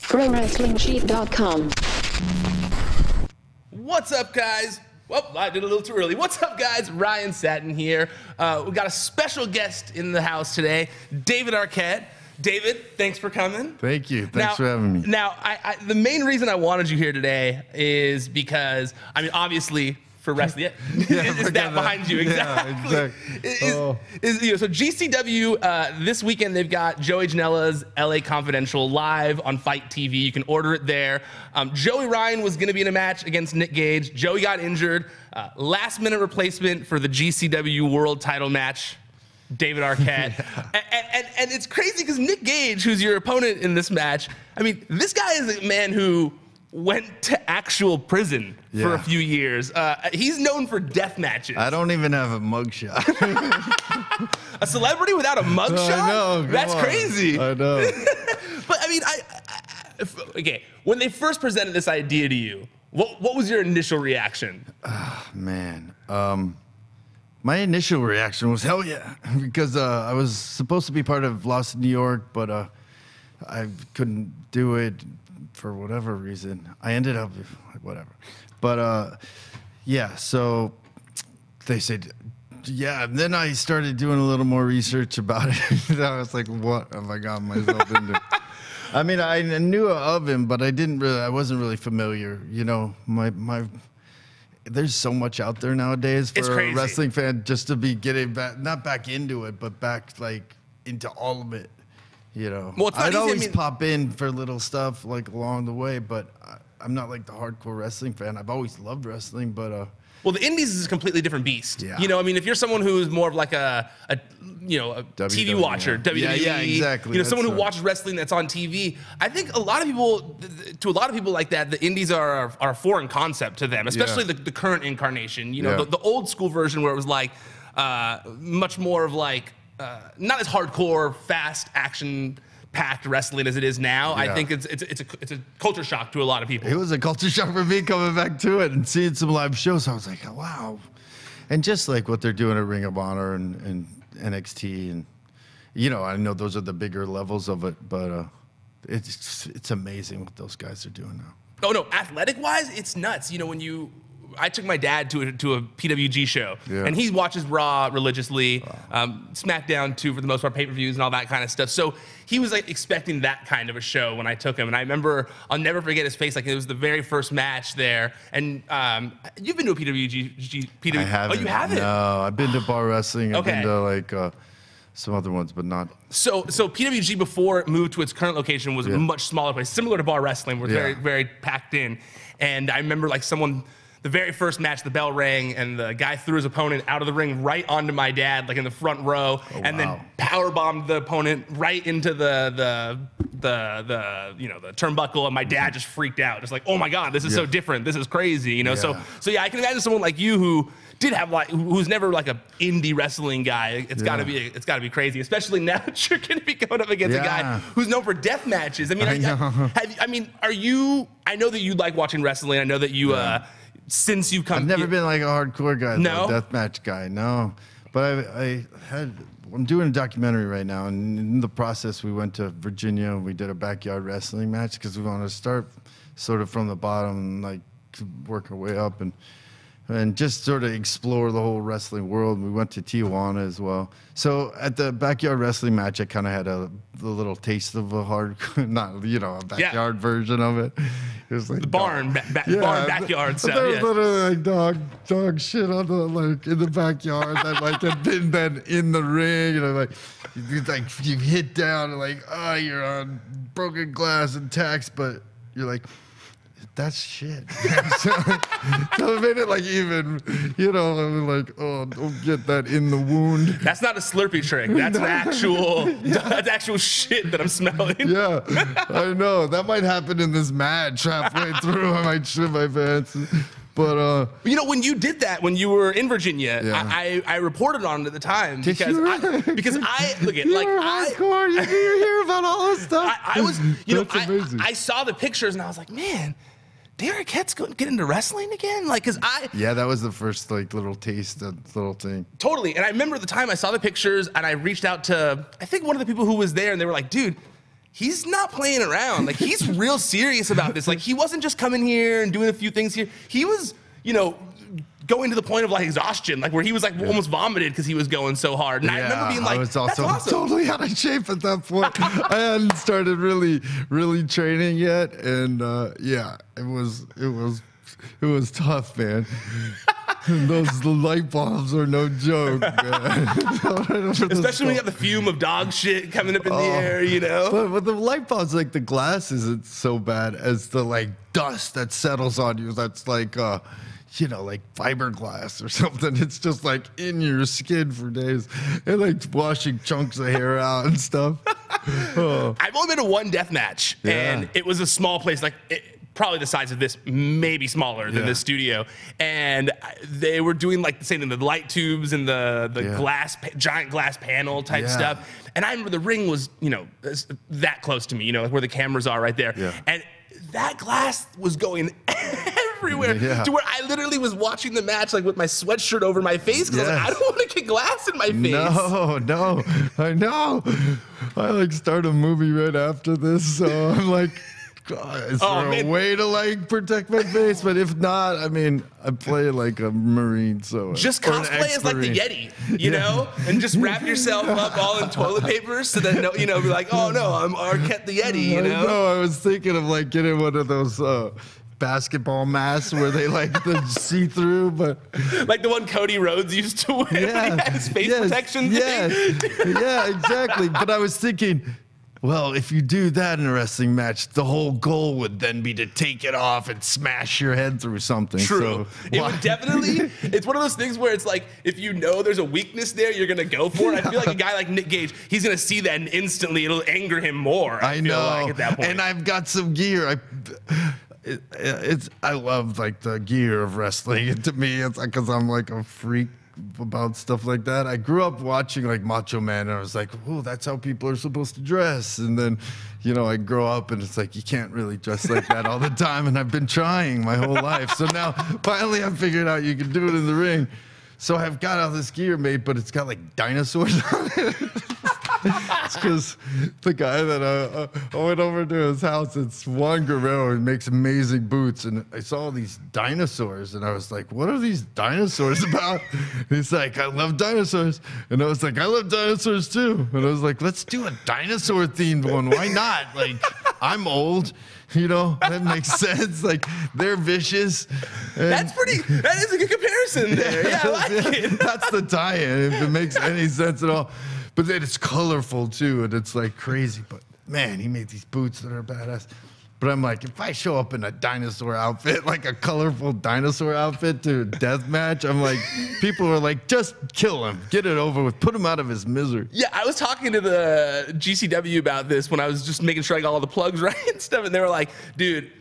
ProWrestlingCheat.com. What's up, guys? Well, I did a little too early. What's up, guys? Ryan Satin here. We got a special guest in the house today, David Arquette. David, thanks for coming. Thank you. Thanks for having me. Now, the main reason I wanted you here today is because, I mean, obviously, for wrestling, is that behind you? Exactly. Yeah, exactly. So GCW, this weekend, they've got Joey Janela's LA Confidential live on Fight TV. You can order it there. Joey Ryan was going to be in a match against Nick Gage. Joey got injured. Last-minute replacement for the GCW World Title match, David Arquette. And it's crazy because Nick Gage, who's your opponent in this match, I mean, this guy is a man who went to actual prison for a few years. He's known for death matches. I don't even have a mugshot. A celebrity without a mugshot? I know. That's crazy. I know. But I mean, okay, when they first presented this idea to you, what was your initial reaction? Man. My initial reaction was hell yeah, because I was supposed to be part of Lost in New York, but I couldn't do it for whatever reason. I ended up whatever, but yeah. So they said, yeah. And then I started doing a little more research about it. I was like, what have I gotten myself into? I mean, I knew of him, but I wasn't really familiar. You know, there's so much out there nowadays for a wrestling fan just to be getting back, not back into it, but back like into all of it. You know, well, it's not I'd easy. always pop in for little stuff like along the way, but I'm not like the hardcore wrestling fan. I've always loved wrestling, but well, the Indies is a completely different beast. Yeah. You know, I mean, if you're someone who's more of like a TV watcher, WWE, yeah, exactly. You know, someone who watches wrestling that's on TV. I think a lot of people like that, the Indies are a foreign concept to them, especially the current incarnation. You know, the old school version where it was like much more of like not as hardcore, fast action packed wrestling as it is now. I think it's a culture shock to a lot of people. It was a culture shock for me coming back to it and seeing some live shows. I was like, oh, wow. And just like what they're doing at Ring of Honor and NXT, and you know, I know those are the bigger levels of it, but it's amazing what those guys are doing now. Oh no, athletic wise, it's nuts. You know, I took my dad to a PWG show, and he watches Raw religiously, Smackdown too, for the most part, pay-per-views and all that kind of stuff. So he was like expecting that kind of a show when I took him, and I remember, I'll never forget his face. Like it was the very first match there, and you've been to a PWG? I haven't. Oh, you haven't? No, I've been to bar wrestling. I've been to like some other ones, but not. So PWG before it moved to its current location was a much smaller place, similar to bar wrestling, was very, very packed in. And I remember like the very first match, the bell rang, and the guy threw his opponent out of the ring right onto my dad, like in the front row, and then power bombed the opponent right into the turnbuckle, and my dad just freaked out, just like, oh my god, this is so different, this is crazy, you know. So yeah, I can imagine someone like you who did have who's never like a indie wrestling guy. It's gotta be crazy, especially now that you're gonna be going up against a guy who's known for death matches. I mean, I know that you like watching wrestling. I know that you since you've come. I've never been like a hardcore guy, no deathmatch guy, no. But I'm doing a documentary right now, and in the process, we went to Virginia and we did a backyard wrestling match because we wanted to start sort of from the bottom and like work our way up and just sort of explore the whole wrestling world. We went to Tijuana as well. So at the backyard wrestling match, I kind of had a little taste of a a backyard version of it. It was like the barn backyard stuff. There was literally like dog shit on in the backyard that like had been then in the ring, and you hit down and like you're on broken glass and tacks, but you're like, that's shit. So it made it like even, like, oh, don't get that in the wound. That's not a Slurpee trick. That's that's actual shit that I'm smelling. Yeah, I know. That might happen in this match halfway through. I might shit my pants. But when you did that when you were in Virginia, I reported on it at the time because I look at like hardcore. You hear about all this stuff. I was I saw the pictures and I was like, man, Derek Het's going to get into wrestling again? Like, cause that was the first like little taste, little thing. Totally. And I remember at the time I saw the pictures and I reached out to, I think one of the people who was there, and they were like, dude, he's not playing around. Like, he's real serious about this. Like, he wasn't just coming here and doing a few things here. He was, you know, going to the point of like exhaustion, like where he was like almost vomited because he was going so hard. And I remember being like, I was also that's awesome. totally out of shape at that point. I hadn't started really training yet, and yeah, it was tough, man. Those light bulbs are no joke, man. Especially when you got the fume of dog shit coming up in the air, you know? But the light bulbs, like the glass isn't so bad as the like dust that settles on you. That's like, you know, like fiberglass or something. It's just like in your skin for days. And like washing chunks of hair out and stuff. I've only been to one death match, and it was a small place, like probably the size of this, maybe smaller than this studio. And they were doing like the same thing, the light tubes and the glass, giant glass panel type stuff. And I remember the ring was, you know, that close to me, you know, like where the cameras are right there. And that glass was going everywhere to where I literally was watching the match like with my sweatshirt over my face because I was like, I don't want to get glass in my face. No, I know. I like start a movie right after this, so I'm like, God, is there a way to like protect my face? But if not, I mean, I play like a Marine, so just cosplay as like the Yeti, you know, and just wrap yourself up all in toilet paper so that you know, be like, oh no, I'm Arquette the Yeti, you know. No, I was thinking of like getting one of those basketball masks where they like the see-through, but like the one Cody Rhodes used to wear when he had his face protection thing. Yeah, exactly. But I was thinking, well, if you do that in a wrestling match, the whole goal would then be to take it off and smash your head through something. True. So, it would definitely, it's one of those things where it's like, if you know there's a weakness there, you're going to go for it. I feel like a guy like Nick Gage, he's going to see that and instantly it'll anger him more. I feel like at that point. And I've got some gear. I love like the gear of wrestling. And to me, it's like, because I'm like a freak about stuff like that. I grew up watching like Macho Man, and I was like, oh, that's how people are supposed to dress. And then, you know, I grow up and it's like, you can't really dress like that all the time. And I've been trying my whole life. So now finally I figured out you can do it in the ring. So I've got all this gear made, but it's got like dinosaurs on it. It's because the guy that I went over to his house, it's Juan Guerrero. He makes amazing boots. And I saw these dinosaurs, and I was like, what are these dinosaurs about? And he's like, I love dinosaurs. And I was like, I love dinosaurs too. And I was like, let's do a dinosaur-themed one. Why not? Like, I'm old. You know, that makes sense. Like, they're vicious. That is a good comparison there. Yeah, I like it. That's the tie-in, if it makes any sense at all. But then it's colorful too, and it's like crazy. But man, he made these boots that are badass. But I'm like, if I show up in a dinosaur outfit, like a colorful dinosaur outfit to a death match, I'm like, people are like, just kill him, get it over with, put him out of his misery. Yeah, I was talking to the GCW about this when I was just making sure I got all the plugs right and stuff, and they were like, dude,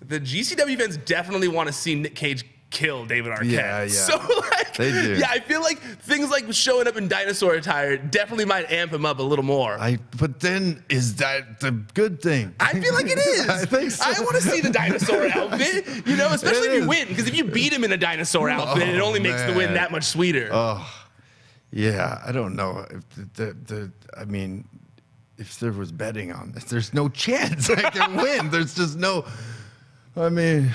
the GCW fans definitely want to see Nick Gage kill David Arquette. Yeah. So like, they do. Yeah, I feel like things like showing up in dinosaur attire definitely might amp him up a little more. But then, is that the good thing? I feel like it is. I think so. I want to see the dinosaur outfit, you know, especially if you win, because if you beat him in a dinosaur outfit, it only makes the win that much sweeter. Oh, yeah. I don't know. I mean, if there was betting on this, there's no chance I can win. There's just no. I mean.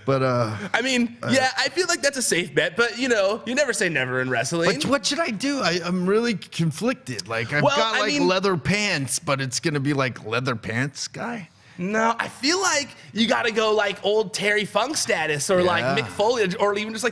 But yeah, I feel like that's a safe bet, but you know, you never say never in wrestling. But what should I do? I'm really conflicted. Like, I've got like leather pants, but it's gonna be like leather pants guy. No, I feel like you gotta go like old Terry Funk status or like Mick Foley or even just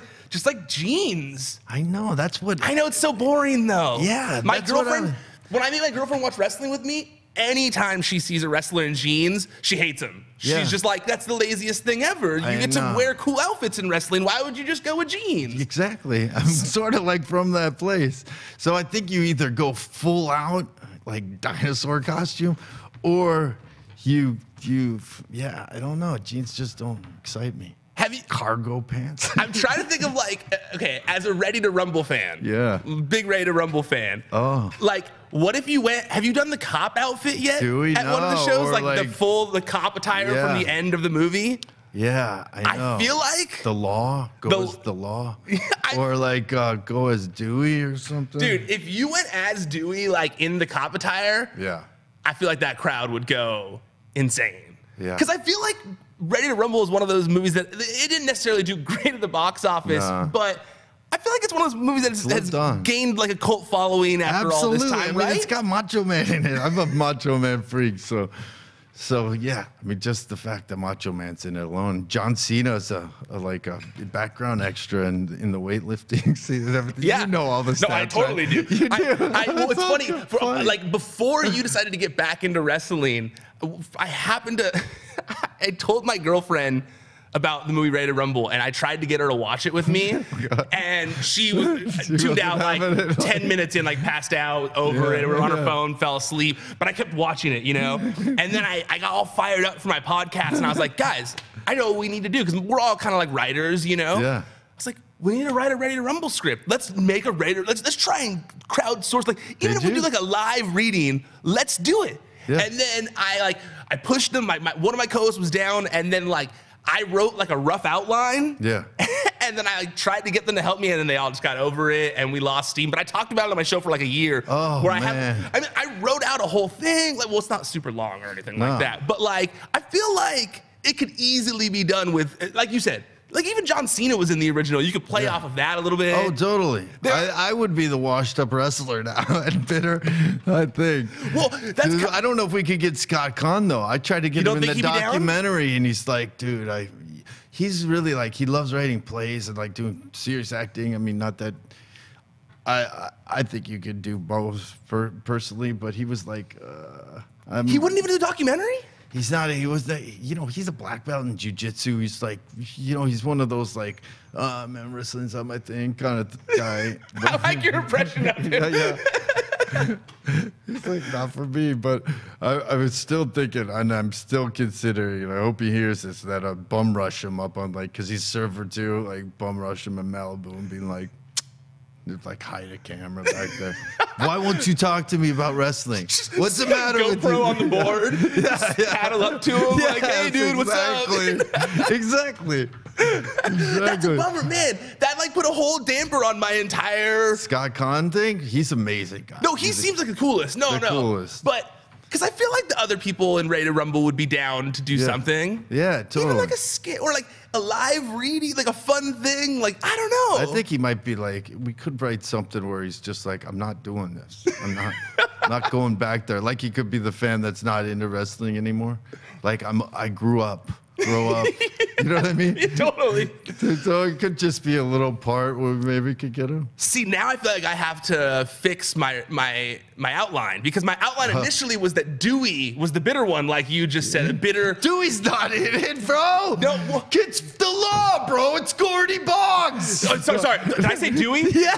like jeans. I know, that's what. I know, it's so boring though. Yeah, my girlfriend, when I made my girlfriend watch wrestling with me, anytime she sees a wrestler in jeans, she hates him. She's just like, that's the laziest thing ever. You get to wear cool outfits in wrestling. Why would you just go with jeans? Exactly. I'm sort of like from that place. So I think you either go full out, like dinosaur costume, or I don't know. Jeans just don't excite me. Have you cargo pants? I'm trying to think of like, okay, as a Ready to Rumble fan. Yeah. Big Ready to Rumble fan. Oh. Like, what if you went, have you done the cop outfit yet? Do we? At one of the shows? Or like the cop attire from the end of the movie? Yeah, I know. I feel like the law, as the law. Or like go as Dewey or something. Dude, if you went as Dewey, like in the cop attire. Yeah. I feel like that crowd would go insane. Yeah. Because I feel like Ready to Rumble is one of those movies that it didn't necessarily do great at the box office, but I feel like it's one of those movies that has gained like a cult following after all this time, right? I mean, it's got Macho Man in it. I'm a Macho Man freak, so yeah. I mean, just the fact that Macho Man's in it alone. John Cena's a background extra in the weightlifting scene and everything. Yeah, you know all the stats. No, I totally do. You do. Well, it's funny. Like before you decided to get back into wrestling, I happened to. I told my girlfriend about the movie Ready to Rumble, and I tried to get her to watch it with me, and she was tuned out like 10 minutes in, like passed out over it, or on her phone, fell asleep. But I kept watching it, you know. And then I got all fired up for my podcast, and I was like, guys, I know what we need to do because we're all kind of like writers, you know. Yeah. I was like, we need to write a Ready to Rumble script. Let's make a let's try and crowdsource. Like even if we do like a live reading, let's do it. Yeah. And then I pushed them. One of my co-hosts was down, and then like I wrote like a rough outline. Yeah. And then I tried to get them to help me, and then they all just got over it, and we lost steam. But I talked about it on my show for like a year. Oh, man. I wrote out a whole thing. Like, well, it's not super long or anything like that. But like, I feel like it could easily be done with, like you said, like even John Cena was in the original. You could play off of that a little bit. Oh, totally. I would be the washed up wrestler now and bitter, I think. Well, I don't know if we could get Scott Conn though. I tried to get him in the documentary and he's like, dude, he's really like, he loves writing plays and like doing serious acting. I mean, not that I think you could do both personally, but he was like, he wouldn't even do a documentary? He's not. He was the. You know, he's a black belt in jiu-jitsu. He's like, you know, he's one of those like, man, wrestling's not my thing kind of guy. I like your impression of him. Yeah. He's like, not for me. But I was still thinking, and I'm still considering. And I hope he hears this. That I bum rush him up on like, cause he's a surfer too. Like bum rush him in Malibu and being like hide a camera back there. Why won't you talk to me about wrestling? What's the matter with you? GoPro on the board. Paddle up to him like, hey, dude, what's up? Exactly. That's a bummer, man. That like put a whole damper on my entire Scott Conn thing. He's amazing, guy. No, he seems like the coolest. No. Coolest. But because I feel like the other people in Ready to Rumble would be down to do something. Yeah, totally. Even like a skit or like a live reading, like a fun thing. Like, I don't know. I think he might be like, we could write something where he's just like, I'm not doing this. I'm not going back there. Like he could be the fan that's not into wrestling anymore. Like I grow up. You know what I mean? Totally. So it could just be a little part where maybe we could get him. See, now I feel like I have to fix my outline because my outline initially was that Dewey was the bitter one, like you just said. A bitter. Dewey's not in it, bro. No, well, it's the law, bro. It's Gordy Boggs. Oh, sorry. Did I say Dewey? Yeah.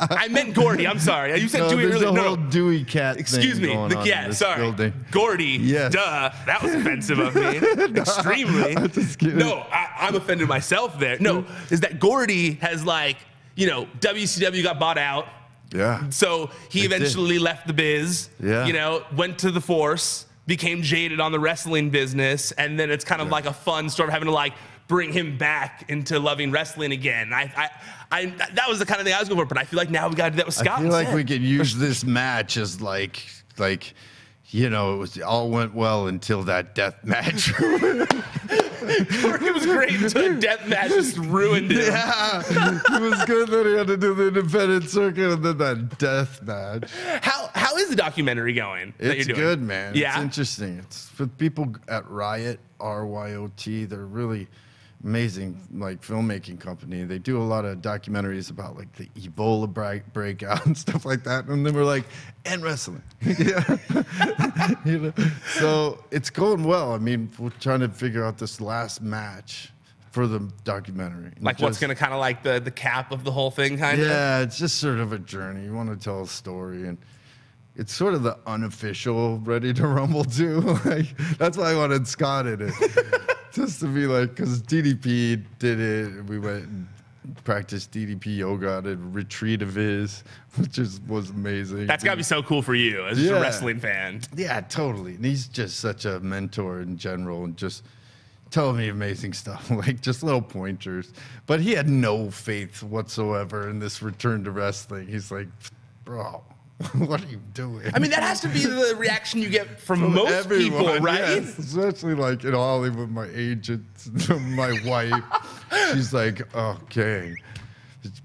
I meant Gordy. I'm sorry. You said Dewey earlier. No, Dewey cat. Excuse me. The cat. Sorry. Building. Gordy. Yes. Duh. That was offensive of me. Extremely. No, I'm offended myself there. No, is that Gordy has like, you know, WCW got bought out. Yeah. So he eventually left the biz. Yeah. You know, went to the Force, became jaded on the wrestling business, and then it's kind of like a fun story of having to like bring him back into loving wrestling again. That was the kind of thing I was going for, but I feel like now we got to do that with Scott. I feel like we could use this match as like. You know, it all went well until that death match. It was great until the death match just ruined it. Yeah, it was good that he had to do the independent circuit and then that death match. How is the documentary going? It's good, man. Yeah, it's interesting. It's for people at Riot, RYOT. They're really amazing, like filmmaking company. They do a lot of documentaries about like the Ebola breakout and stuff like that. And then we're like, and wrestling. Yeah. You know? So it's going well. I mean, we're trying to figure out this last match for the documentary. Like what's going to kind of like the cap of the whole thing, kind of? Yeah, it's just sort of a journey. You want to tell a story, and it's sort of the unofficial Ready to Rumble too. Like that's why I wanted Scott in it. Just to be like, because DDP did it, and we went and practiced DDP yoga at a retreat of his, which was amazing. That's got to be so cool for you as a wrestling fan. Yeah, totally. And he's just such a mentor in general and just telling me amazing stuff, like just little pointers. But he had no faith whatsoever in this return to wrestling. He's like, bro, what are you doing? I mean, that has to be the reaction you get from most everyone, people, right? Yes, especially like in Hollywood, my agent, my wife, she's like, okay.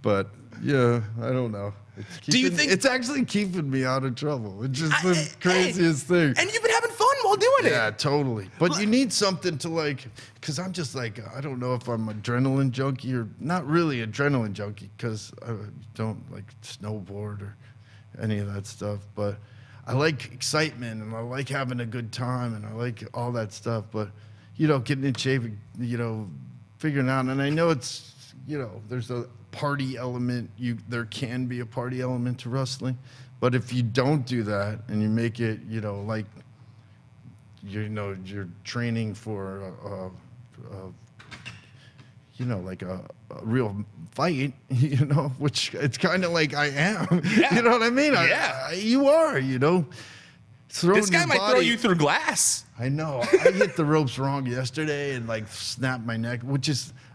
But yeah, I don't know. Do you think it's actually keeping me out of trouble? It's just the craziest thing. And you've been having fun while doing it. Yeah, totally. But you need something to like, because I'm just like, I don't know if I'm adrenaline junkie or not really adrenaline junkie because I don't like snowboard or any of that stuff. But I like excitement and I like having a good time and I like all that stuff. But, getting in shape, figuring out. And I know it's, there's a party element. There can be a party element to wrestling. But if you don't do that and you make it, like, you're training for, like a real fight, which it's kind of like I am. Yeah. You know what I mean? Yeah. You are, This guy might throw you through glass. I know. I hit the ropes wrong yesterday and like snapped my neck,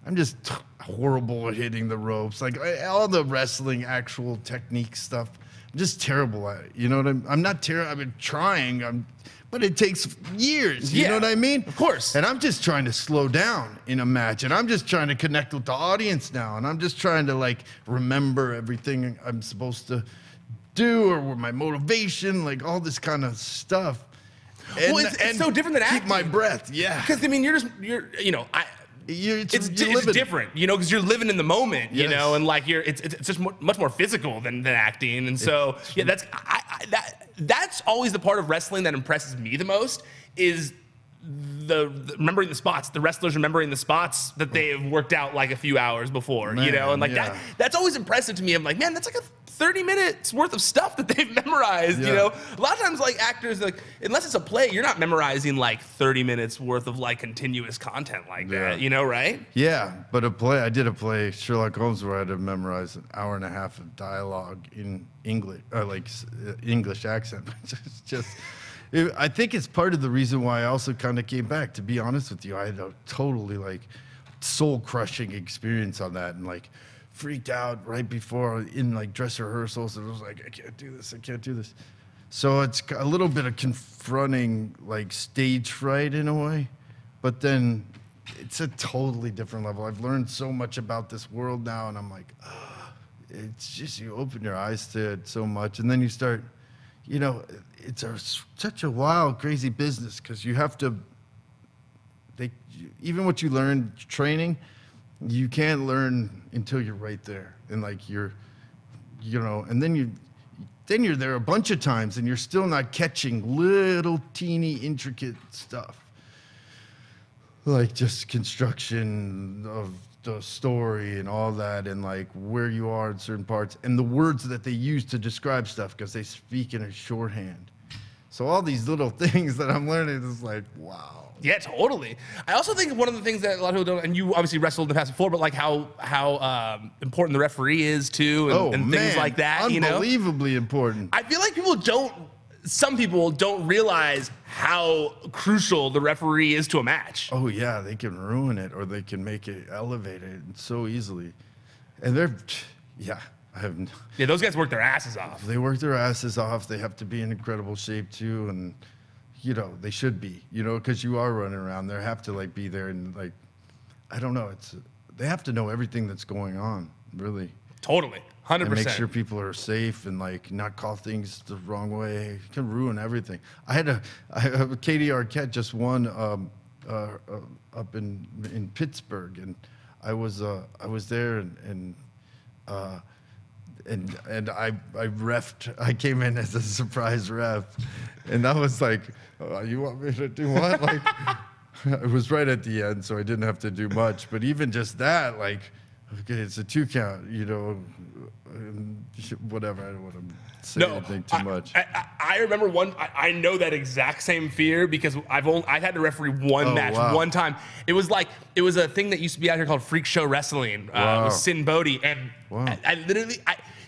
I'm just horrible at hitting the ropes. Like all the wrestling actual technique stuff, I'm just terrible at it. You know what I'm not terrible. I've been trying. But it takes years. You know what I mean? Of course. And I'm just trying to slow down in a match. And I'm just trying to connect with the audience now. And I'm just trying to like remember everything I'm supposed to do or my motivation, like all this kind of stuff. And, well, it's so different than acting. Keep my breath. Yeah. Because I mean, it's different, because you're living in the moment, and like it's just much more physical than acting, and so that's always the part of wrestling that impresses me the most is the remembering the spots, the wrestlers remembering the spots that they have worked out like a few hours before, and like that's always impressive to me. I'm like, man, that's like a 30 minutes worth of stuff that they've memorized, A lot of times, like, actors, like, unless it's a play, you're not memorizing, like, 30 minutes worth of, like, continuous content like that, right? Yeah, but I did a play, Sherlock Holmes, where I had to memorize an hour and a half of dialogue in English, English accent. I think it's part of the reason why I also kind of came back, to be honest with you. I had a totally, like, soul-crushing experience on that, and, like, freaked out right before in like dress rehearsals, and I was like, I can't do this. So it's a little bit of confronting like stage fright in a way, but then it's a totally different level. I've learned so much about this world now, and I'm like, it's just, you open your eyes to it so much, and then you start, it's such a wild, crazy business, because you have to, even what you learn training, you can't learn until you're right there, and like and then you're there a bunch of times, and you're still not catching little teeny intricate stuff, like just construction of the story and all that, and like where you are in certain parts, and the words that they use to describe stuff, because they speak in a shorthand. So all these little things that I'm learning is like, wow. Yeah, totally. I also think one of the things that a lot of people don't, and you obviously wrestled in the past before, but like how important the referee is too, and things like that. Unbelievably important. I feel like some people don't realize how crucial the referee is to a match. Oh yeah, they can ruin it, or they can make it elevated so easily, and those guys work their asses off. They work their asses off. They have to be in incredible shape too, and they should be, because you are running around. They have to like be there, and like, I don't know. They have to know everything that's going on, really. Totally, 100%. And make sure people are safe and like not call things the wrong way. It can ruin everything. Katie Arquette just won up in Pittsburgh, and I was there, and I refed. I came in as a surprise ref, and I was like, you want me to do what? Like, it was right at the end, so I didn't have to do much. But even just that, like, okay, it's a 2 count, whatever. I don't want to say anything too much. I remember I know that exact same fear, because I've had to referee one match one time. It was a thing that used to be out here called Freak Show Wrestling with Sin Bodie, and I literally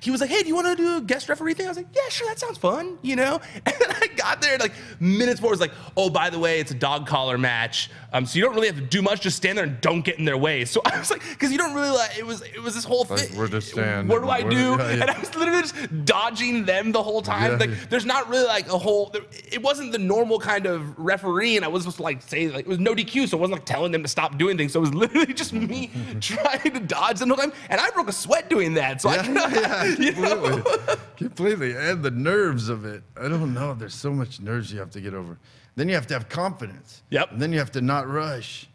he was like, hey, do you want to do a guest referee thing? I was like, yeah, sure, that sounds fun, you know? And then I got there and like minutes before, it was like, oh, by the way, it's a dog collar match. So you don't really have to do much, just stand there and don't get in their way. So I was like, because you don't really like, it was this whole thing. Where to stand. What do I do? And I was literally just dodging them the whole time. Like, there's not really like a whole, it wasn't the normal kind of referee, and I wasn't supposed to like say, like, it was no DQ, so it wasn't like telling them to stop doing things. So it was literally just me trying to dodge them the whole time. And I broke a sweat doing that. So completely. And the nerves of it. I don't know. There's so much nerves you have to get over. Then you have to have confidence. Yep. And then you have to not rush.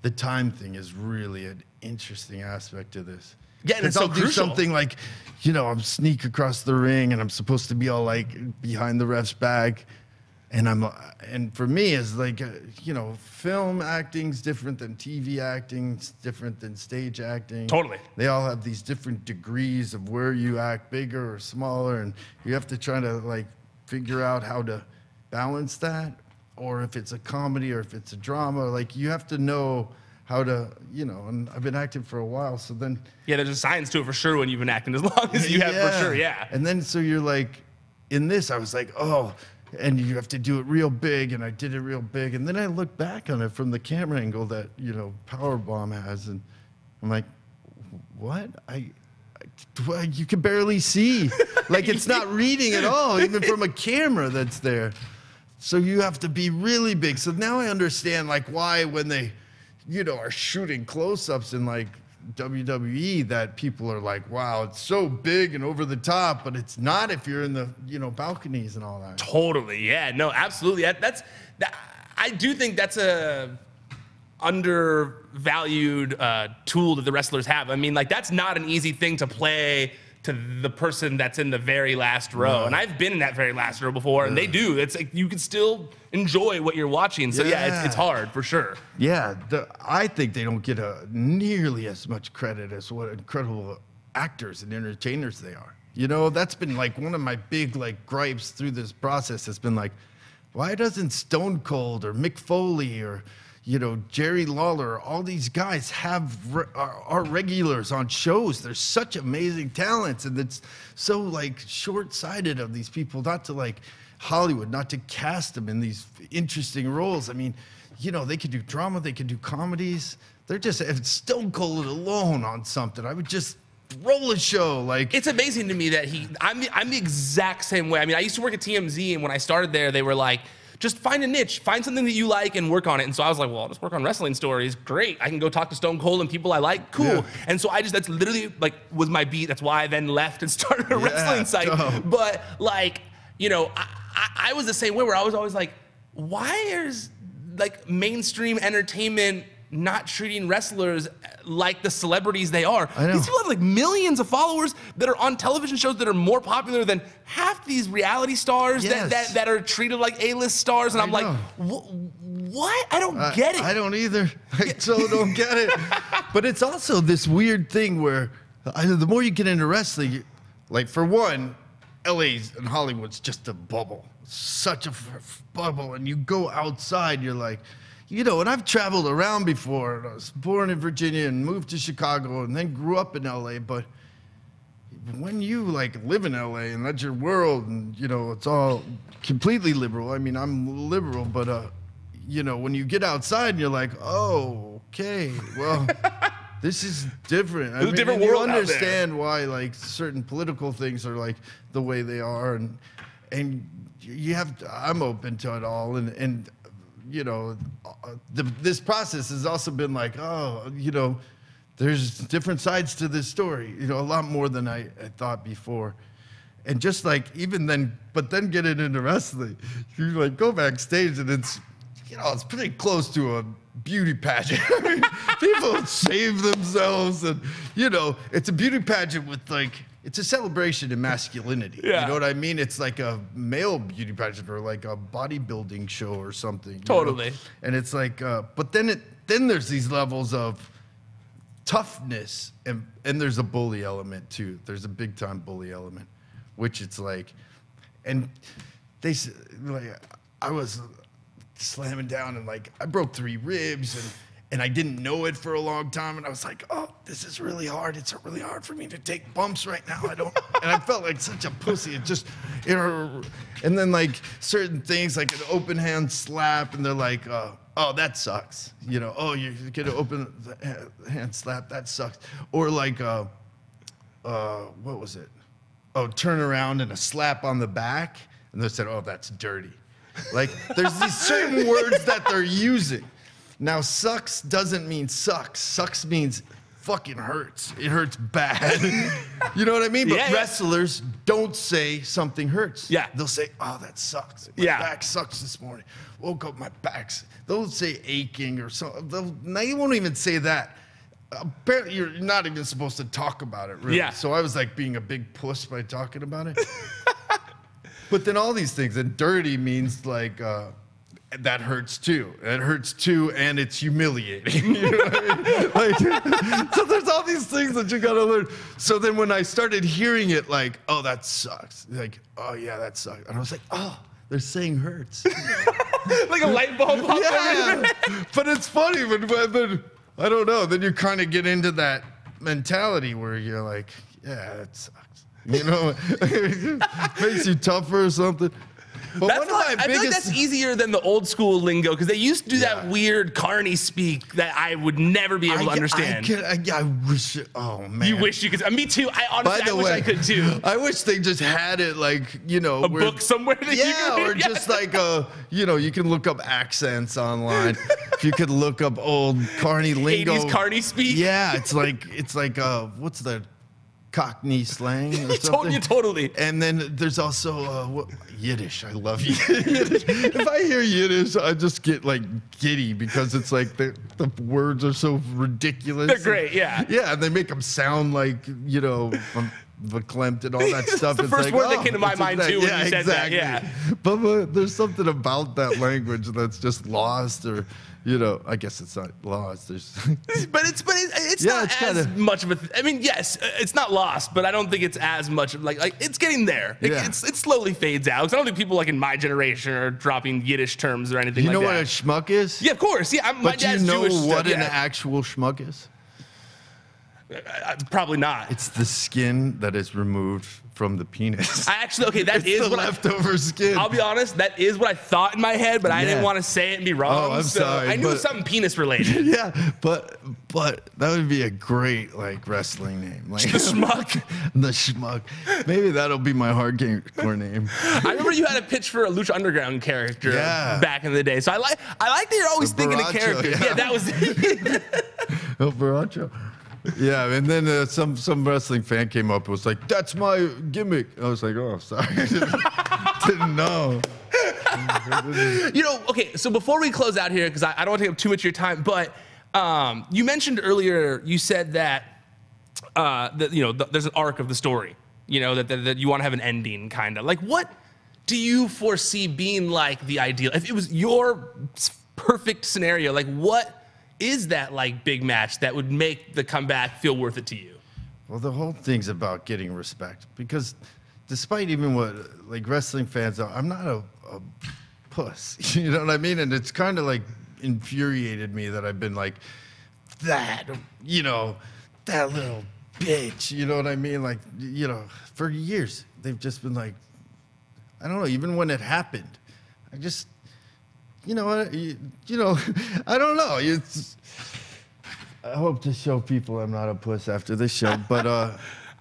The time thing is really an interesting aspect to this. Yeah, and it's so I'll do crucial. something like, you know, I'm sneak across the ring and I'm supposed to be all like behind the ref's back. And for me, it's like, you know, film acting's different than TV acting. It's different than stage acting. Totally. They all have these different degrees of where you act bigger or smaller, and you have to try to like figure out how to balance that, or if it's a comedy or if it's a drama. Like, you have to know how to, you know, and I've been acting for a while, so then... Yeah, there's a science to it for sure when you've been acting as long as you have for sure, yeah. And then so you're like, in this, I was like, oh... And you have to do it real big, and I did it real big. And then I look back on it from the camera angle that, you know, Powerbomb has, and I'm like, what? You can barely see. Like, it's not reading at all, even from a camera that's there. So you have to be really big. So now I understand, like, why when they, you know, are shooting close-ups in, like, WWE, that people are like, wow, it's so big and over the top, but it's not if you're in the, you know, balconies and all that. Totally, yeah, no, absolutely. I do think that's a undervalued tool that the wrestlers have. I mean, like, that's not an easy thing to play to the person that's in the very last row. And I've been in that very last row before, and they do. It's like you can still enjoy what you're watching. So yeah, it's hard for sure. Yeah, I think they don't get nearly as much credit as what incredible actors and entertainers they are. You know, that's been like one of my big like gripes through this process. Has been like, why doesn't Stone Cold or Mick Foley or, you know, Jerry Lawler, all these guys are regulars on shows? They're such amazing talents, and it's so like short-sighted of these people not to like Hollywood, not to cast them in these interesting roles. I mean, you know, they could do drama, they could do comedies. They're just, if Stone Cold alone on something, I would just roll a show. Like, it's amazing to me that I'm the exact same way. I mean, I used to work at TMZ, and when I started there, they were like, just find a niche, find something that you like and work on it. And so I was like, well, I'll just work on wrestling stories. Great. I can go talk to Stone Cold and people I like. Cool. Yeah. And so that's literally like was my beat. That's why I then left and started a wrestling site. But like, you know, I was the same way, where I was always like, why is like mainstream entertainment not treating wrestlers like the celebrities they are? These people have like millions of followers that are on television shows that are more popular than half these reality stars that are treated like A-list stars. And I'm like, what? I don't get it. I don't either. I so don't get it. But it's also this weird thing where the more you get into wrestling, like, for one, LA's and Hollywood's just a bubble, such a bubble. And you go outside, you're like, you know, and I've traveled around before. I was born in Virginia and moved to Chicago and then grew up in LA. But when you like live in LA and that's your world, and you know, it's all completely liberal. I mean, I'm liberal, but you know, when you get outside and you're like, oh, okay, well, this is different. I mean, different world. You understand why like certain political things are like the way they are, and you have to, I'm open to it all, and you know, this process has also been like, oh, you know, there's different sides to this story, you know, a lot more than I thought before. And just like, even then, but then getting into wrestling, you like go backstage and it's, you know, it's pretty close to a beauty pageant. I mean, people shave themselves and, you know, it's a beauty pageant with like, it's a celebration in masculinity. Yeah. You know what I mean? It's like a male beauty pageant or like a bodybuilding show or something. Totally. You know? And it's like, but then there's these levels of toughness and there's a bully element too. There's a big time bully element, which it's like, and they like, I was slamming down and like, I broke 3 ribs and I didn't know it for a long time, and I was like, oh, this is really hard. It's really hard for me to take bumps right now. And I felt like such a pussy. And then like certain things, like an open hand slap, and they're like, oh, that sucks. You know, oh, you get an open hand slap, that sucks. Or like, what was it? Oh, turn around and a slap on the back, and they said, oh, that's dirty. Like, there's these certain words that they're using. Now, sucks doesn't mean sucks. Sucks means fucking hurts. It hurts bad. You know what I mean? But wrestlers don't say something hurts. Yeah. They'll say, oh, that sucks. My back sucks this morning. Woke up, my back's. They'll say aching or something. They won't even say that. Apparently, you're not even supposed to talk about it, really. Yeah. So I was like being a big puss by talking about it. But then all these things, and dirty means like, that hurts too. It hurts too, and it's humiliating. You know what I mean? Like, so there's all these things that you gotta learn. So then when I started hearing it, like, oh, that sucks. Like, oh yeah, that sucks. And I was like, oh, they're saying hurts. Like a light bulb popped over. But it's funny, but then, I don't know. Then you kind of get into that mentality where you're like, yeah, that sucks. You know, makes you tougher or something. But I feel like that's easier than the old school lingo, because they used to do that weird carny speak that I would never be able to understand. I wish, oh man. You wish you could. Me too. I honestly, wish I could too. I wish they just had it like, you know. A book somewhere that you could read. Just like, you know, you can look up accents online. If you could look up old carny lingo. 80s carny speak. Yeah, it's like, what's the Cockney slang or something? Totally. And then there's also Yiddish. I love Yiddish. If I hear Yiddish, I just get like giddy because it's like the words are so ridiculous. They're great, yeah. Yeah, and they make them sound like, you know, verklempt and all that stuff. It's the first word that came to my mind too when you said that. Yeah. But there's something about that language that's just lost, or, you know, I guess it's not lost. But it's not as much of a. I mean, yes, it's not lost, but I don't think it's as much of like it's getting there. It slowly fades out. 'Cause I don't think people like in my generation are dropping Yiddish terms or anything like that. You know what a schmuck is? Yeah, of course. Yeah, my dad's Jewish. But do you know what an actual schmuck is? Probably not. It's the skin that is removed from the penis. That is the leftover skin. I'll be honest, that is what I thought in my head, but I didn't want to say it and be wrong. Oh, I'm sorry. I knew it was something penis related. Yeah, but that would be a great like wrestling name. Like the Schmuck. The Schmuck. Maybe that'll be my hardcore name. I remember you had a pitch for a Lucha Underground character back in the day. So I like that you're always thinking of characters. Yeah, that was El Baracho. Yeah, and then some wrestling fan came up and was like, that's my gimmick. I was like, oh, sorry. Didn't know. You know, okay, so before we close out here, because I don't want to take up too much of your time, but you mentioned earlier, you said that, there's an arc of the story, you know, that you want to have an ending, kind of. Like, what do you foresee being like the ideal? If it was your perfect scenario, like what is that like big match that would make the comeback feel worth it to you? Well, the whole thing's about getting respect, because despite even what like wrestling fans are, I'm not a puss. You know what I mean? And it's kind of like infuriated me that I've been like that, you know, that little bitch. You know what I mean? Like, you know, for years they've just been like, I don't know. Even when it happened, I just. You know what? You know, I don't know. I hope to show people I'm not a puss after this show, but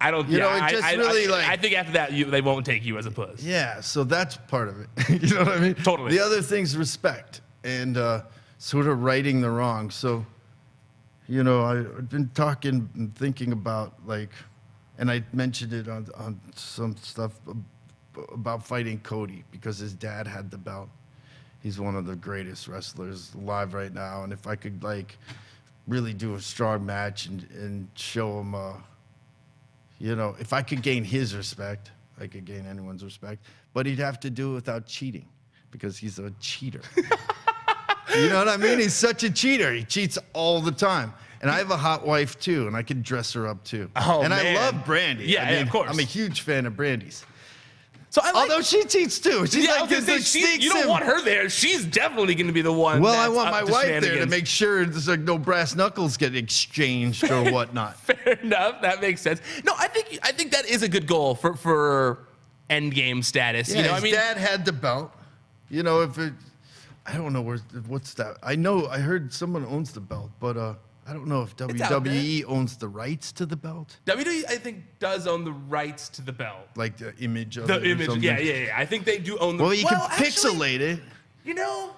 I don't. You know, it just really like. I think after that, they won't take you as a puss. Yeah, so that's part of it. You know what I mean? Totally. The other thing's respect and sort of righting the wrong. So, you know, I've been talking and thinking about like, and I mentioned it on some stuff about fighting Cody because his dad had the belt. He's one of the greatest wrestlers alive right now. And if I could, like, really do a strong match and show him, you know, if I could gain his respect, I could gain anyone's respect. But he'd have to do it without cheating because he's a cheater. You know what I mean? He's such a cheater. He cheats all the time. And I have a hot wife, too, and I can dress her up, too. Oh, and man. I love Brandy. Yeah, I mean, of course. I'm a huge fan of Brandy's. So I like, Although she cheats too. She's I like, was gonna say, you don't want her there. She's definitely going to be the one. Well, that's I want up my to wife there to shenanigans. make sure there's like no brass knuckles get exchanged or whatnot. Fair enough. That makes sense. No, I think that is a good goal for endgame status. Yeah, you know, his dad had the belt. You know, if it, I don't know what's that. I heard someone owns the belt, but I don't know if WWE owns the rights to the belt. WWE, I think, does own the rights to the belt. Like the image of The it or image, something. yeah. I think they do own the. Well, you can actually, pixelate it. You know,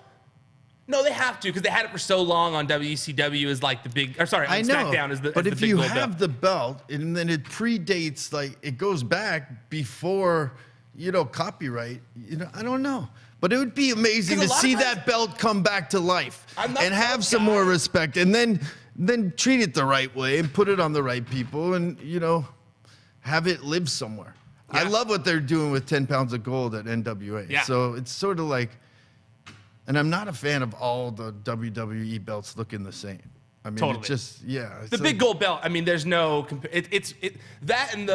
no, they have to because they had it for so long on WCW as like the big. Or sorry, on I know. SmackDown is the. But as if the big you gold have belt. the belt and then it predates, like it goes back before, copyright. I don't know. But it would be amazing 'Cause to a lot see of times- that belt come back to life I'm not and a have belt some guy. more respect, and then treat it the right way and put it on the right people, and have it live somewhere. I Yeah. love what they're doing with 10 pounds of gold at NWA. Yeah. So it's sort of like, and I'm not a fan of all the WWE belts looking the same. I mean, Totally. it just, yeah. It's The like- big gold belt. I mean, there's no. That and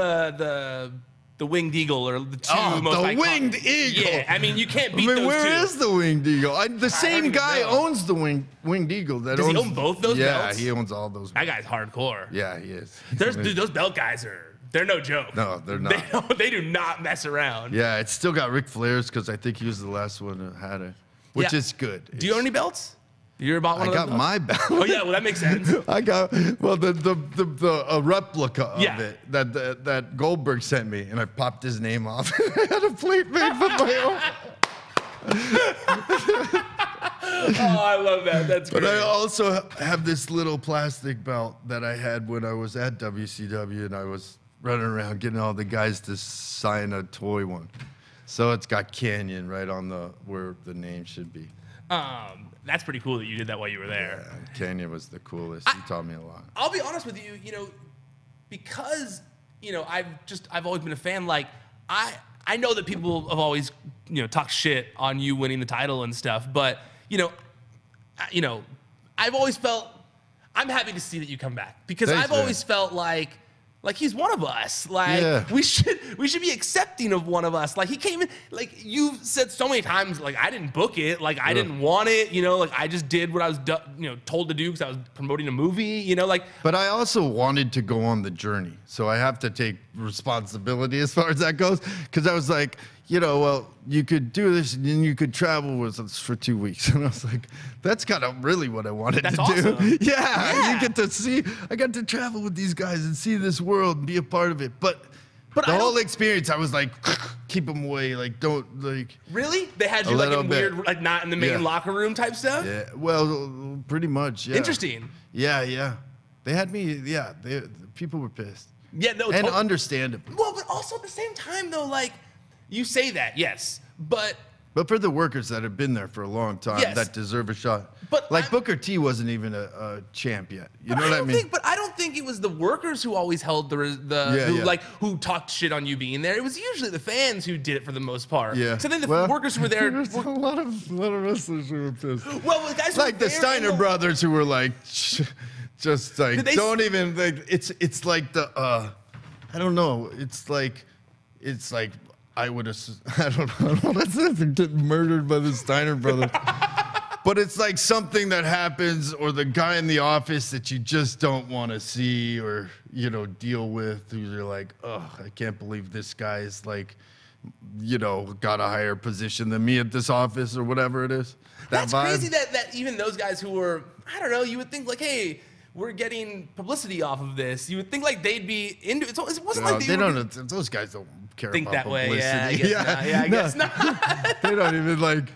the winged eagle are the two most the iconic. winged eagle. Yeah, I mean, you can't I beat mean, those where two. is the winged eagle? The don't same even guy know. owns the winged eagle. That Does he owns, own both those belts? Yeah, he owns all those. That guy's hardcore. Yeah, he is. Dude, those belt guys they're no joke. No, they're not. They do not mess around. Yeah, it's still got Ric Flair's because I think he was the last one that had it, which Yeah. is good. Do you own any belts? You ever bought one I of those got my belt. Oh yeah, well that makes sense. I got the replica of Yeah. it that Goldberg sent me, and I popped his name off. I had a plate made with my own. Oh, I love that. That's great. But I also have this little plastic belt that I had when I was at WCW, and I was running around getting all the guys to sign a toy one. So it's got Canyon right on where the name should be. That's pretty cool that you did that while you were there. Yeah, Canyon was the coolest. He taught me a lot. I'll be honest with you, because I've always been a fan. Like I know that people have always talked shit on you winning the title and stuff, but I've always felt I'm happy to see that you come back because Thanks, I've man. always felt like he's one of us. Like Yeah. we should be accepting of one of us. Like he came in, like you've said so many times, like I didn't book it, like I didn't want it, like I just did what I was told to do because I was promoting a movie, like But I also wanted to go on the journey, so I have to take responsibility as far as that goes. Because I was like, well, you could do this, and then you could travel with us for 2 weeks, and I was like, that's kind of really what I wanted That's to awesome. do. Yeah, Yeah. I got to travel with these guys and see this world and be a part of it. But But the I whole don't- experience, I was like, keep them away, like don't like. really they had A you like little in bit. weird, like not in the main Yeah. locker room type stuff. Yeah, well, pretty much. Yeah. Interesting. Yeah. They had me. Yeah, the people were pissed. Yeah, no, And totally. understandable. Well, but also at the same time, though, like you say that, yes, but But for the workers that have been there for a long time, Yes. that deserve a shot. But like I'm- Booker T wasn't even a champ yet. You know what I don't mean? I don't think it was the workers who always held Yeah, who yeah. who talked shit on you being there. It was usually the fans who did it for the most part. Yeah. So then the Well, workers who were there. There's a lot of wrestlers who were pissed. Well, the guys who Like were the there Steiner in brothers who were like, just like, Did they- don't even like. It's like the I don't know. It's like I would have. I don't know. That's if getting murdered by the Steiner brothers. But it's like something that happens, or the guy in the office that you just don't want to see or deal with. Who you're like, oh, I can't believe this guy's like, got a higher position than me at this office or whatever it is. That That's vibe. crazy that even those guys who were, I don't know, you would think like, hey, we're getting publicity off of this. You would think like they'd be into it. It wasn't No, like they were don't. Those guys don't care think about that way. Yeah, I publicity. guess not. Yeah, I guess no. not. They don't even like.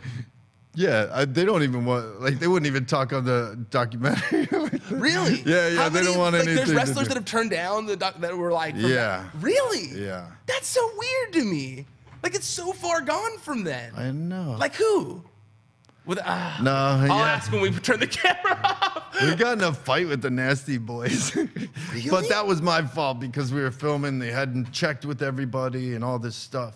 Yeah, they don't even want. Like, they wouldn't even talk on the documentary. Really? Yeah. How They many, don't want like, anything. There's to wrestlers do. that have turned down that were like, from Yeah. that. Really? Yeah. That's so weird to me. Like it's so far gone from then. I know. Like who? With no. I'll Yeah. ask when we turn the camera off. We got in a fight with the Nasty Boys. Really? But that was my fault because we were filming. They hadn't checked with everybody and all this stuff.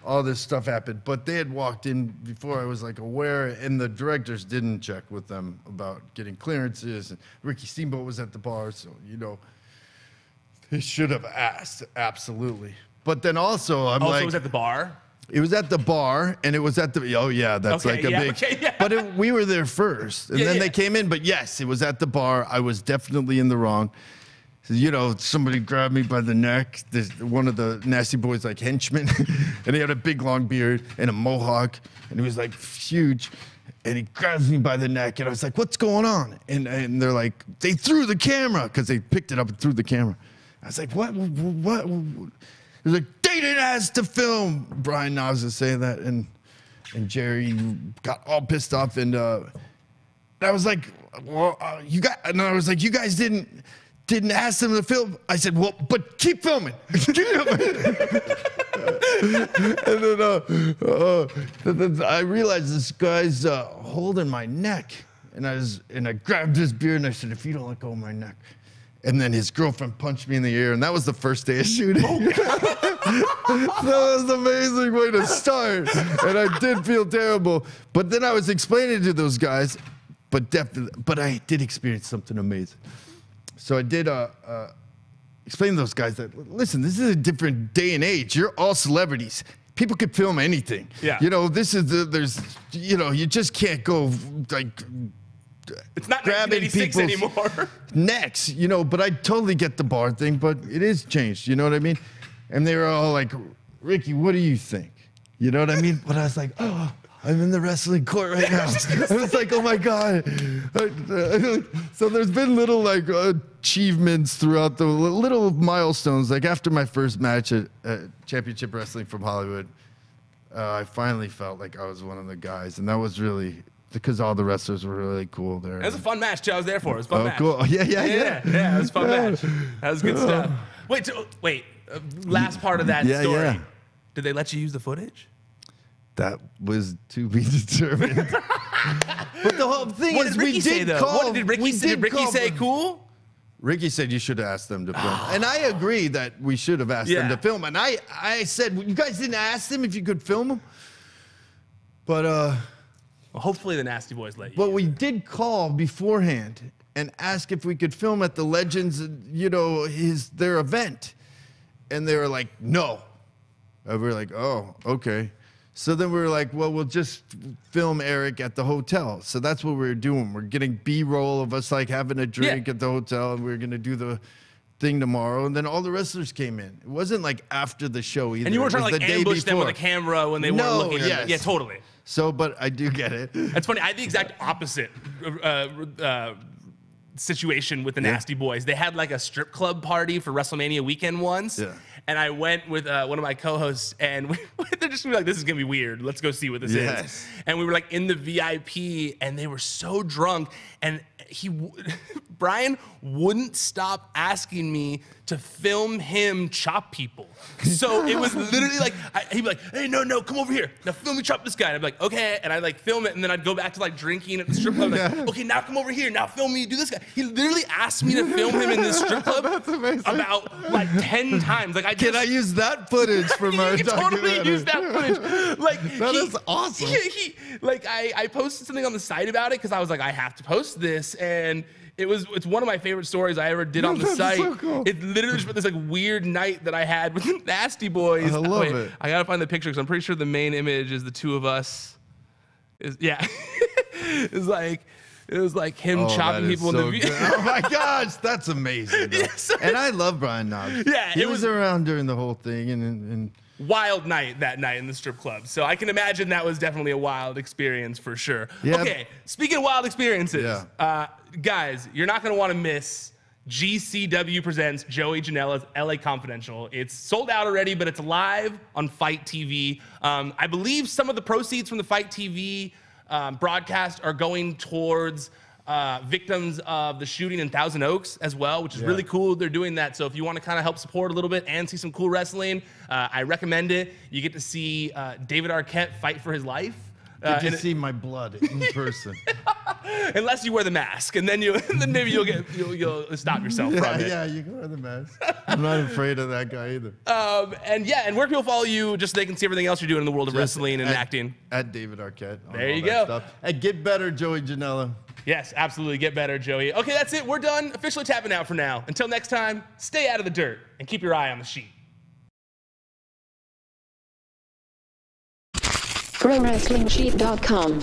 All this stuff happened. But they had walked in before I was like aware, and the directors didn't check with them about getting clearances. And Ricky Steamboat was at the bar, so they should have asked. Absolutely. But then also, I'm like, it was at the bar? It was at the bar, and it was at the, oh yeah, that's Okay, like a yeah, big, okay, yeah. But we were there first, and then they came in, but yes, it was at the bar. I was definitely in the wrong. You know, somebody grabbed me by the neck. One of the Nasty Boys, like henchmen, and he had a big long beard and a mohawk, and he was like huge. And he grabs me by the neck, and I was like, "What's going on?" And they're like, "They threw the camera," because they picked it up and threw the camera. I was like, "What? They're like, they didn't ask to film." Brian Knobs was saying that, and Jerry got all pissed off, and I was like, "Well, you guys didn't ask them to film." I said, "Well, but keep filming." Keep filming. And then I realized this guy's holding my neck, and I grabbed his beard and I said, "If you don't let go of my neck." And then his girlfriend punched me in the ear, and that was the first day of shooting. Oh, that was an amazing way to start, and I did feel terrible. But then I was explaining to those guys, but I did experience something amazing. So I did explain to those guys that, listen, this is a different day and age. You're all celebrities. People could film anything. Yeah. You know, you just can't go like. It's not grabbing 1986 anymore. Necks, you know, but I totally get the bar thing, but it is changed, you know what I mean? And they were all like, "Ricky, what do you think?" You know what I mean? But I was like, "Oh, I'm in the wrestling court right now." I was like, "Oh my God." So there's been little like achievements throughout the little milestones. Like after my first match at Championship Wrestling from Hollywood, I finally felt like I was one of the guys, and that was really, because all the wrestlers were really cool there. It was a fun match, too. I was there for it. It was a fun match. Cool. Yeah, it was a fun match. That was good stuff. Wait. Last part of that story. Yeah. Did they let you use the footage? That was to be determined. But the whole thing What is, did Ricky say, though? What did Ricky say? Cool? Ricky said you should have asked them to film. And I agree that we should have asked them to film. And I said, well, you guys didn't ask them if you could film them? But, well, hopefully the Nasty Boys let you. But we did call beforehand and ask if we could film at the Legends, you know, their event. And they were like, "No." And we were like, "Oh, okay." So then we were like, "Well, we'll just film Eric at the hotel." So that's what we were doing. We're getting B-roll of us like having a drink at the hotel, and we were gonna do the thing tomorrow. And then all the wrestlers came in. It wasn't like after the show either. And you weren't trying to like ambush them with a camera when they weren't looking. Yes. Yeah, totally. So, but I do get it. That's funny. I had the exact opposite situation with the Nasty Boys. They had like a strip club party for WrestleMania weekend once. Yeah. And I went with one of my co-hosts, and they're just gonna be like, "This is gonna be weird. Let's go see what this is." And we were like in the VIP, and they were so drunk, and Brian wouldn't stop asking me to film him chop people. So it was literally like, he'd be like, "Hey, no, come over here. Now film me chop this guy." And I'd be like, "Okay." And I'd like film it, and then I'd go back to like drinking at the strip club. Like, "Okay, now come over here. Now film me do this guy." He literally asked me to film him in this strip club about like 10 times. Like, Can I use that footage for my You can totally use that footage. Like, that is awesome. I posted something on the site about it because I was like, I have to post this, and it's one of my favorite stories I ever did on the site. So cool. It literally just this like weird night that I had with the Nasty Boys. I love it. I gotta find the picture because I'm pretty sure the main image is the two of us. It was like him chopping people in the video. Oh my gosh, that's amazing. And I love Brian Knobs. Yeah, he was around during the whole thing, and wild night that night in the strip club. So I can imagine that was definitely a wild experience for sure. Yeah. Okay, speaking of wild experiences, guys, you're not gonna want to miss GCW presents Joey Janela's LA Confidential. It's sold out already, but it's live on Fight TV. I believe some of the proceeds from the Fight TV broadcast are going towards victims of the shooting in Thousand Oaks as well, which is really cool. They're doing that. So if you want to kind of help support a little bit and see some cool wrestling, I recommend it. You get to see David Arquette fight for his life. Get to see my blood in person. Unless you wear the mask, and then maybe you'll stop yourself from it. Yeah, you can wear the mask. I'm not afraid of that guy either. And where can people follow you just so they can see everything else you're doing in the world of wrestling and acting? At David Arquette. There you go. Stuff. And get better, Joey Janela. Yes, absolutely. Get better, Joey. Okay, that's it. We're done. Officially tapping out for now. Until next time, stay out of the dirt and keep your eye on the sheet. ProWrestlingSheet.com.